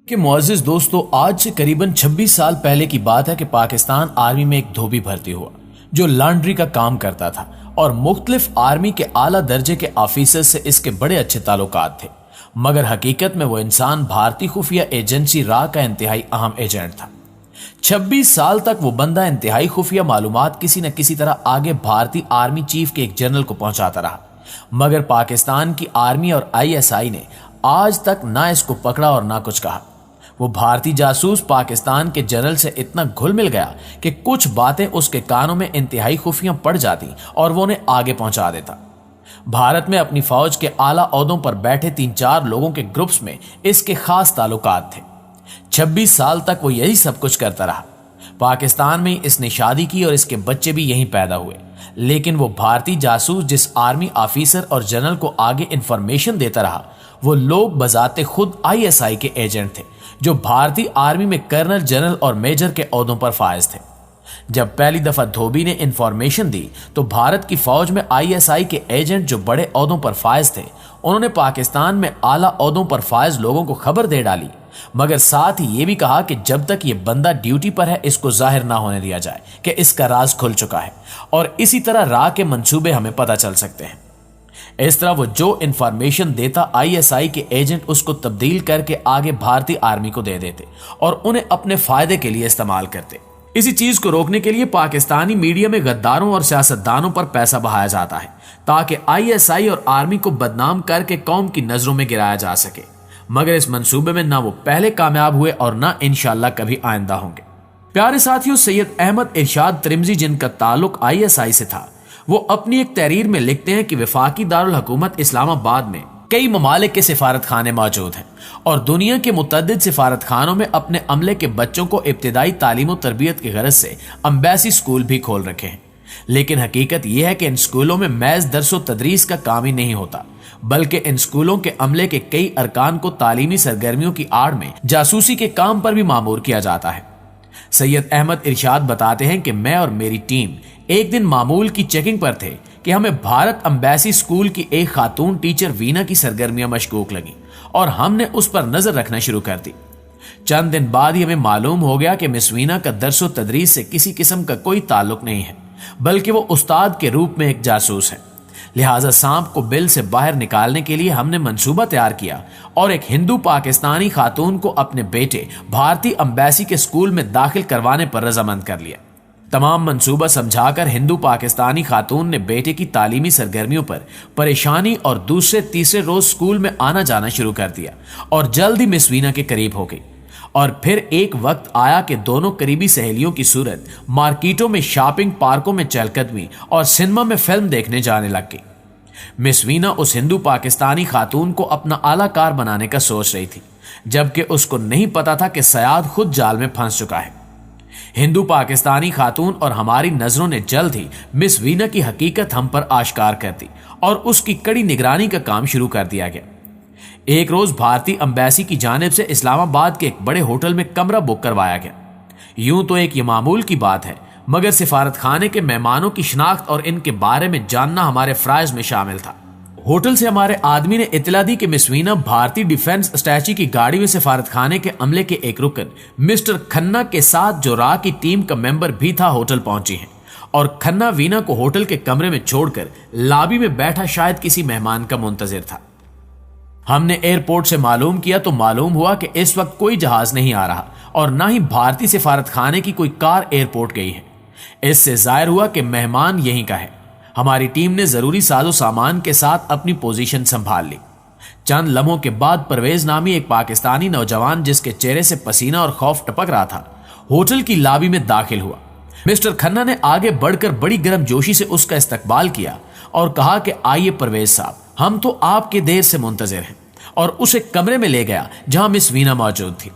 کہ معزز دوستو، آج سے قریباً 26 سال پہلے کی بات ہے کہ پاکستان آرمی میں ایک دھوبی بھرتی ہوا جو لانڈری کا کام کرتا تھا اور مختلف آرمی کے اعلیٰ درجے کے آفیسر سے اس کے بڑے اچھے تعلقات تھے، مگر حقیقت میں وہ انسان بھارتی خفیہ ایجنسی را کا انتہائی اہم ایجنٹ تھا۔ 26 سال تک وہ بندہ انتہائی خفیہ معلومات کسی نہ کسی طرح آگے بھارتی آرمی چیف کے ایک جنرل کو پہنچاتا رہا، مگر پاکستان کی آرمی اور ISI نے آج تک نہ اس کو پکڑا اور نہ کچھ کہا۔ وہ بھارتی جاسوس پاکستان کے جنرل سے اتنا گھل مل گیا کہ کچھ باتیں اس کے کانوں میں انتہائی خفیہ پڑ جاتی اور وہ انہیں آگے پہنچا دیتا۔ بھارت میں اپنی فوج کے اعلیٰ عہدوں پر بیٹھے 3-4 لوگوں کے گروپس میں اس کے خاص تعلقات تھے۔ 26 سال تک وہ یہی سب کچھ کرتا رہا۔ پاکستان میں اس نے شادی کی اور اس کے بچے بھی یہیں پیدا ہوئے، لیکن وہ بھارتی جاسوس جس آرمی آفیسر اور جنرل کو آگے انفارمیشن دیتا رہا، وہ لوگ بذات خود ISI کے ایجنٹ تھے جو بھارتی آرمی میں کرنل، جنرل اور میجر کے عہدوں پر فائز تھے۔ جب پہلی دفعہ دھوبی نے انفارمیشن دی تو بھارت کی فوج میں ISI کے ایجنٹ جو بڑے عہدوں پر فائز تھے، انہوں نے پاکستان میں اعلیٰ عہدوں پر فائز لوگوں کو خبر دے ڈالی، مگر ساتھ ہی یہ بھی کہا کہ جب تک یہ بندہ ڈیوٹی پر ہے اس کو ظاہر نہ ہونے دیا جائے کہ اس کا راز کھل چکا ہے، اور اسی طرح را کے منصوبے ہمیں پتہ چل سکتے ہیں۔ اس طرح وہ جو انفارمیشن دیتا ISI کے ایجنٹ اس کو تبدیل کر کے آگے بھارتی آرمی کو دے دیتے اور انہیں اپنے فائدے کے لیے استعمال کرتے۔ اسی چیز کو روکنے کے لیے پاکستانی میڈیا میں غداروں اور سیاستدانوں پر پیسہ بہایا جاتا ہے تاکہ ISI اور آرمی کو بدنام کر کے قوم کی نظروں میں گرایا جا سکے، مگر اس منصوبے میں نہ وہ پہلے کامیاب ہوئے اور نہ انشاءاللہ کبھی آئندہ ہوں گے۔ پیارے ساتھیوں، سید احمد ارشاد ترمذی جن کا تعلق ISI سے تھا، وہ اپنی ایک تحریر میں لکھتے ہیں کہ وفاقی دارالحکومت اسلام آباد میں کئی ممالک کے سفارت خانے موجود ہیں اور دنیا کے متعدد سفارت خانوں میں اپنے عملے کے بچوں کو ابتدائی تعلیم و تربیت کی غرض سے امبیسی اسکول بھی کھول رکھے ہیں، لیکن حقیقت یہ ہے کہ ان اسکولوں میں محض درس و تدریس کا کام ہی نہیں ہوتا، بلکہ ان اسکولوں کے عملے کے کئی ارکان کو تعلیمی سرگرمیوں کی آڑ میں جاسوسی کے کام پر بھی مامور کیا جاتا ہے۔ سید احمد ارشاد بتاتے ہیں کہ میں اور میری ٹیم ایک دن معمول کی چیکنگ پر تھے کہ ہمیں بھارت امبیسی اسکول کی ایک خاتون ٹیچر وینا کی سرگرمیاں مشکوک لگیں اور ہم نے اس پر نظر رکھنا شروع کر دی۔ چند دن بعد ہی ہمیں معلوم ہو گیا کہ مس وینا کا درس و تدریس سے کسی قسم کا کوئی تعلق نہیں ہے، بلکہ وہ استاد کے روپ میں ایک جاسوس ہے۔ لہٰذا سانپ کو بل سے باہر نکالنے کے لیے ہم نے منصوبہ تیار کیا اور ایک ہندو پاکستانی خاتون کو اپنے بیٹے بھارتی امبیسی کے اسکول میں داخل کروانے پر رضامند کر لیا۔ تمام منصوبہ سمجھا کر ہندو پاکستانی خاتون نے بیٹے کی تعلیمی سرگرمیوں پر پریشانی اور دوسرے تیسرے روز اسکول میں آنا جانا شروع کر دیا اور جلد ہی مس وینا کے قریب ہو گئی، اور پھر ایک وقت آیا کہ دونوں قریبی سہیلیوں کی صورت مارکیٹوں میں، شاپنگ پارکوں میں چہل قدمی اور سنیما میں فلم دیکھنے جانے لگ گئی۔ مس وینا اس ہندو پاکستانی خاتون کو اپنا اعلیٰ کار بنانے کا سوچ رہی تھی، جبکہ اس کو نہیں پتا تھا کہ صیاد خود جال میں پھنس چکا ہے۔ ہندو پاکستانی خاتون اور ہماری نظروں نے جلد ہی مس وینا کی حقیقت ہم پر آشکار کر دی اور اس کی کڑی نگرانی کا کام شروع کر دیا گیا۔ ایک روز بھارتی امبیسی کی جانب سے اسلام آباد کے ایک بڑے ہوٹل میں کمرہ بک کروایا گیا۔ یوں تو ایک یہ معمول کی بات ہے، مگر سفارت خانے کے مہمانوں کی شناخت اور ان کے بارے میں جاننا ہمارے فرائض میں شامل تھا۔ ہوٹل سے ہمارے آدمی نے اطلاع دی کہ مس وینا بھارتی ڈیفنس اسٹیچی کی گاڑی میں سفارت خانے کے عملے کے ایک رکن مسٹر کھنہ کے ساتھ، جو را کی ٹیم کا ممبر بھی تھا، ہوٹل پہنچی ہیں، اور کھنہ وینا کو ہوٹل کے کمرے میں چھوڑ کر لابی میں بیٹھا شاید کسی مہمان کا منتظر تھا۔ ہم نے ایئرپورٹ سے معلوم کیا تو معلوم ہوا کہ اس وقت کوئی جہاز نہیں آ رہا اور نہ ہی بھارتی سفارت خانے کی کوئی کار ایئرپورٹ گئی ہے۔ اس سے ظاہر ہوا کہ مہمان یہیں کا ہے۔ ہماری ٹیم نے ضروری ساز و سامان کے ساتھ اپنی پوزیشن سنبھال لی۔ چند لمحوں کے بعد پرویز نامی ایک پاکستانی نوجوان جس کے چہرے سے پسینہ اور خوف ٹپک رہا تھا، ہوٹل کی لابی میں داخل ہوا۔ مسٹر کھنہ نے آگے بڑھ کر بڑی گرم جوشی سے اس کا استقبال کیا اور کہا کہ آئیے پرویز صاحب، ہم تو آپ کے دیر سے منتظر ہیں، اور اسے کمرے میں لے گیا جہاں مس وینا موجود تھی۔